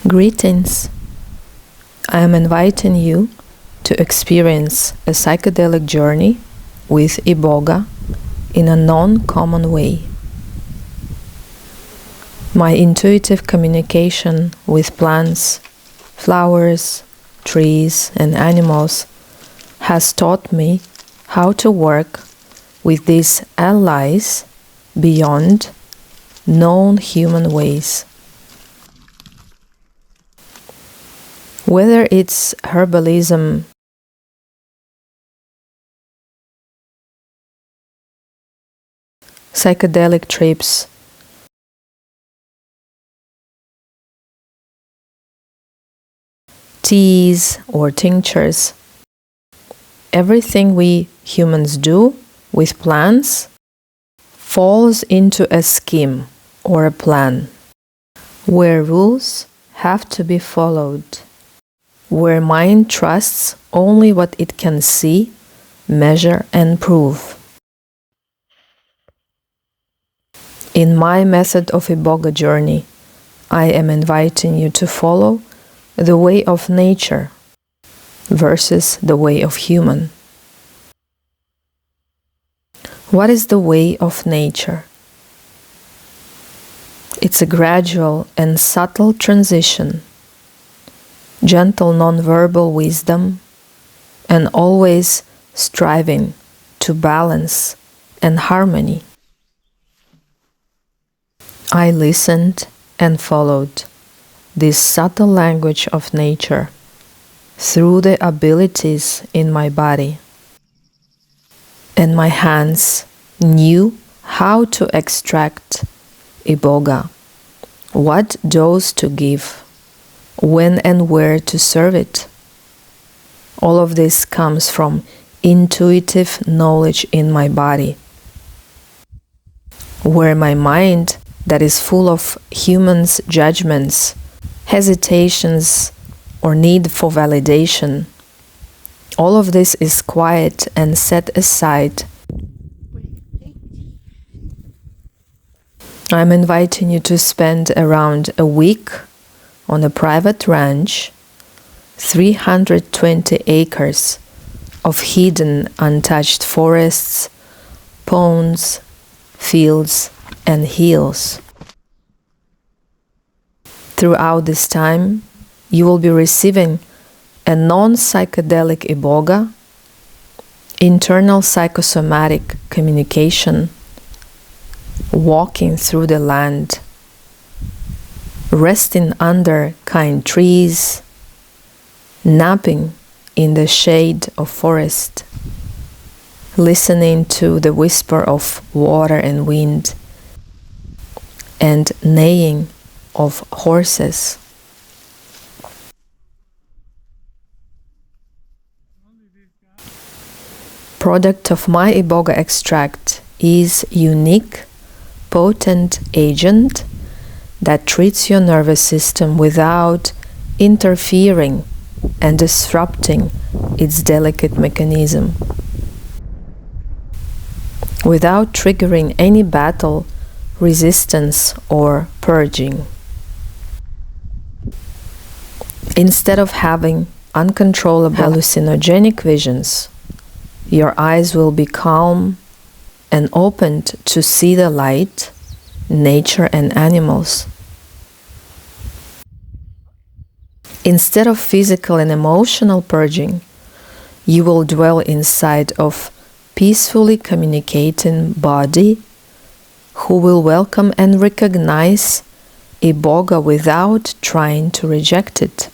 Greetings. I am inviting you to experience a psychedelic journey with Iboga in a non-common way. My intuitive communication with plants, flowers, trees, and animals has taught me how to work with these allies beyond known human ways. Whether it's herbalism, psychedelic trips, teas or tinctures, everything we humans do with plants falls into a scheme or a plan where rules have to be followed, where mind trusts only what it can see, measure, and prove. In my method of Iboga journey, I am inviting you to follow the way of nature versus the way of human. What is the way of nature? It's a gradual and subtle transition, gentle non-verbal wisdom, and always striving to balance and harmony. I listened and followed this subtle language of nature through the abilities in my body, and my hands knew how to extract Iboga, what dose to give, when and where to serve it. All of this comes from intuitive knowledge in my body, where my mind that is full of humans' judgments, hesitations, or need for validation, all of this is quiet and set aside. I'm inviting you to spend around a week on a private ranch, 320 acres of hidden untouched forests, ponds, fields, and hills. Throughout this time, you will be receiving a non-psychedelic Iboga, internal psychosomatic communication, walking through the land, resting under kind trees, napping in the shade of forest, listening to the whisper of water and wind, and neighing of horses. Product of my Iboga extract is unique, potent agent that treats your nervous system without interfering and disrupting its delicate mechanism, without triggering any battle, resistance, or purging. Instead of having uncontrollable hallucinogenic visions, your eyes will be calm and opened to see the light, nature, and animals. Instead of physical and emotional purging, you will dwell inside of peacefully communicating body who will welcome and recognize Iboga without trying to reject it.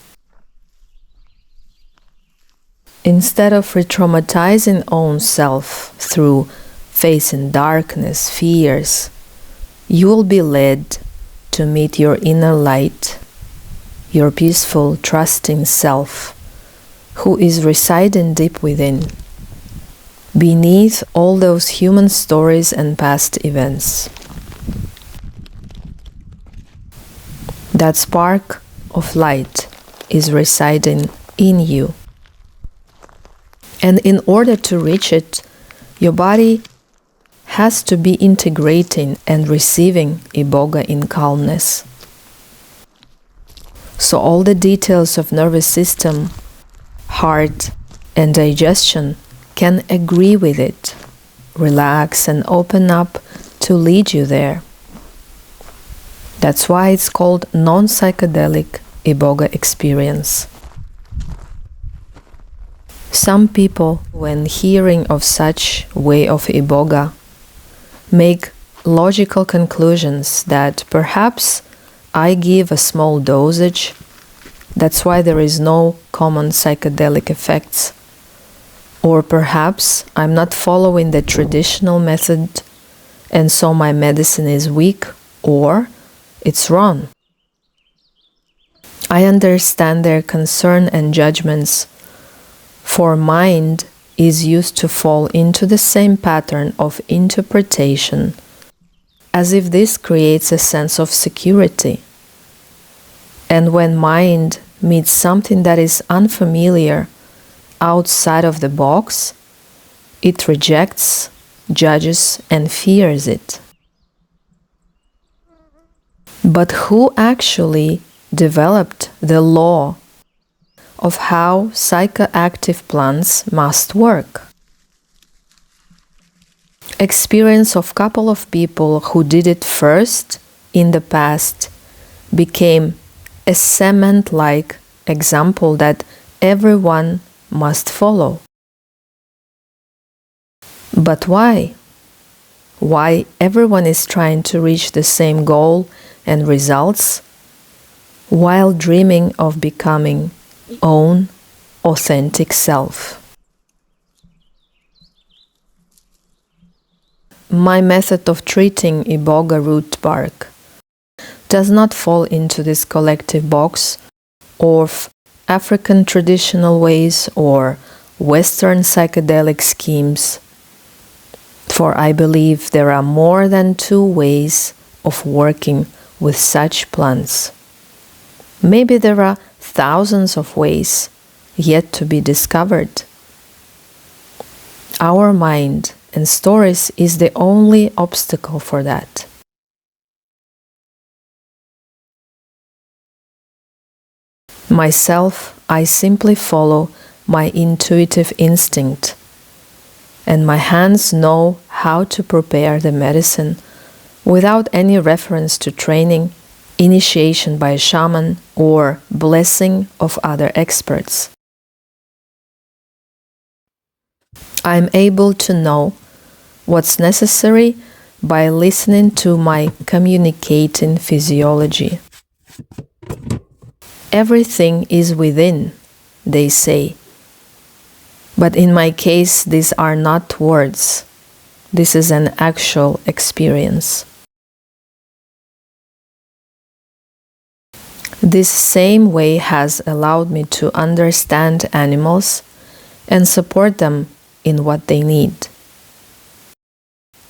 Instead of re-traumatizing own self through facing darkness, fears, you will be led to meet your inner light, your peaceful, trusting self, who is residing deep within, beneath all those human stories and past events. That spark of light is residing in you. And in order to reach it, your body has to be integrating and receiving Iboga in calmness. So all the details of nervous system, heart, and digestion can agree with it, relax and open up to lead you there. That's why it's called non-psychedelic Iboga experience. Some people, when hearing of such way of Iboga, make logical conclusions that perhaps I give a small dosage, that's why there is no common psychedelic effects. Or perhaps I'm not following the traditional method and so my medicine is weak or it's wrong. I understand their concern and judgments, for mind is used to fall into the same pattern of interpretation, as if this creates a sense of security. And when mind meets something that is unfamiliar, outside of the box, it rejects, judges, and fears it. But who actually developed the law of how psychoactive plants must work? Experience of couple of people who did it first in the past became a cement-like example that everyone must follow. But why? Why everyone is trying to reach the same goal and results while dreaming of becoming own authentic self? My method of treating Iboga root bark does not fall into this collective box of African traditional ways or Western psychedelic schemes, for I believe there are more than two ways of working with such plants. Maybe there are thousands of ways yet to be discovered. Our mind and stories is the only obstacle for that. Myself, I simply follow my intuitive instinct, and my hands know how to prepare the medicine without any reference to training, initiation by a shaman, or blessing of other experts. I am able to know what's necessary by listening to my communicating physiology. Everything is within, they say. But in my case, these are not words. This is an actual experience. This same way has allowed me to understand animals and support them in what they need.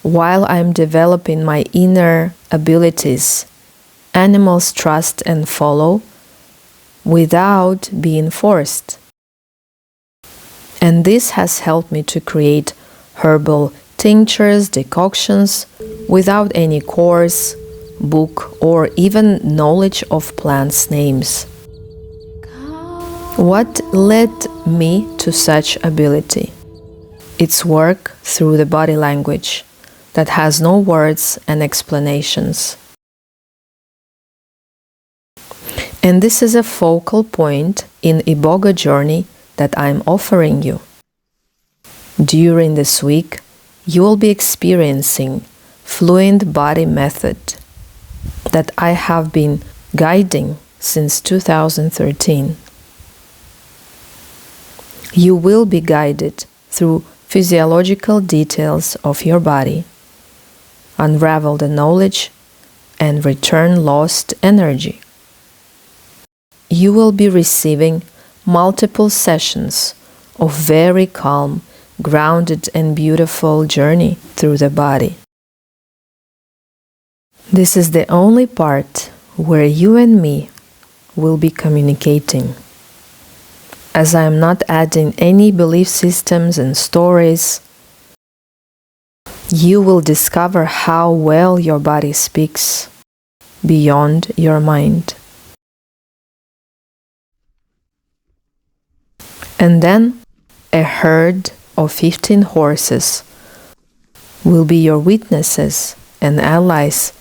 While I'm developing my inner abilities, animals trust and follow without being forced. And this has helped me to create herbal tinctures, decoctions, without any course, book, or even knowledge of plants' names. What led me to such ability? It's work through the body language that has no words and explanations. And this is a focal point in Iboga journey that I'm offering you. During this week, you will be experiencing fluent body method that I have been guiding since 2013. You will be guided through physiological details of your body, unravel the knowledge, and return lost energy. You will be receiving multiple sessions of very calm, grounded and beautiful journey through the body. This is the only part where you and me will be communicating. As I am not adding any belief systems and stories, you will discover how well your body speaks beyond your mind. And then a herd of 15 horses will be your witnesses and allies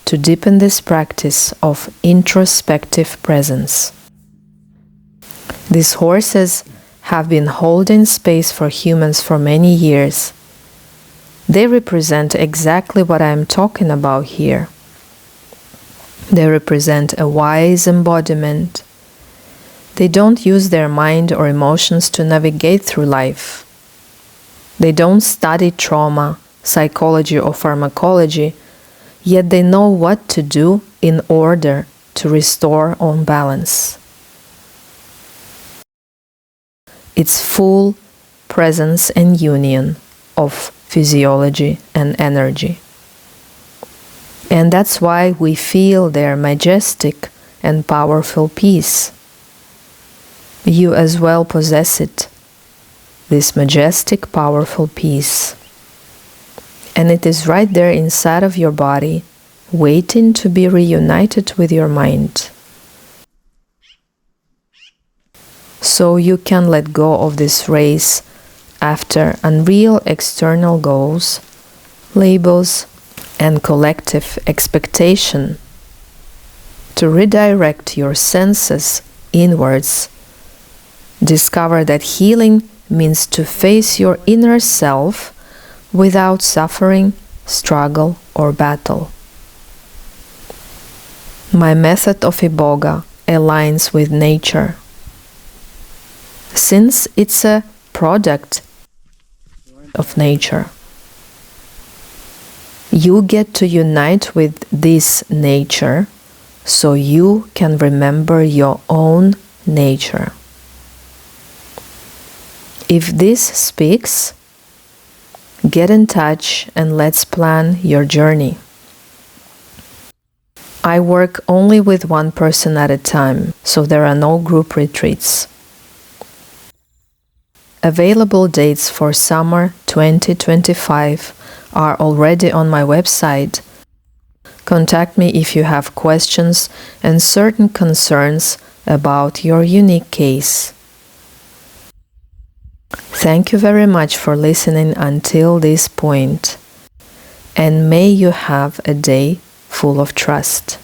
to deepen this practice of introspective presence. These horses have been holding space for humans for many years. They represent exactly what I am talking about here. They represent a wise embodiment. They don't use their mind or emotions to navigate through life. They don't study trauma, psychology, or pharmacology, yet they know what to do in order to restore own balance. It's full presence and union of physiology and energy. And that's why we feel their majestic and powerful peace. You as well possess it, this majestic, powerful peace. And it is right there inside of your body, waiting to be reunited with your mind. So you can let go of this race after unreal external goals, labels, and collective expectation, to redirect your senses inwards. Discover that healing means to face your inner self without suffering, struggle, or battle. My method of Iboga aligns with nature. Since it's a product of nature, you get to unite with this nature so you can remember your own nature. If this speaks, get in touch and let's plan your journey. I work only with one person at a time, so there are no group retreats. Available dates for summer 2025 are already on my website. Contact me if you have questions and certain concerns about your unique case. Thank you very much for listening until this point, and may you have a day full of trust.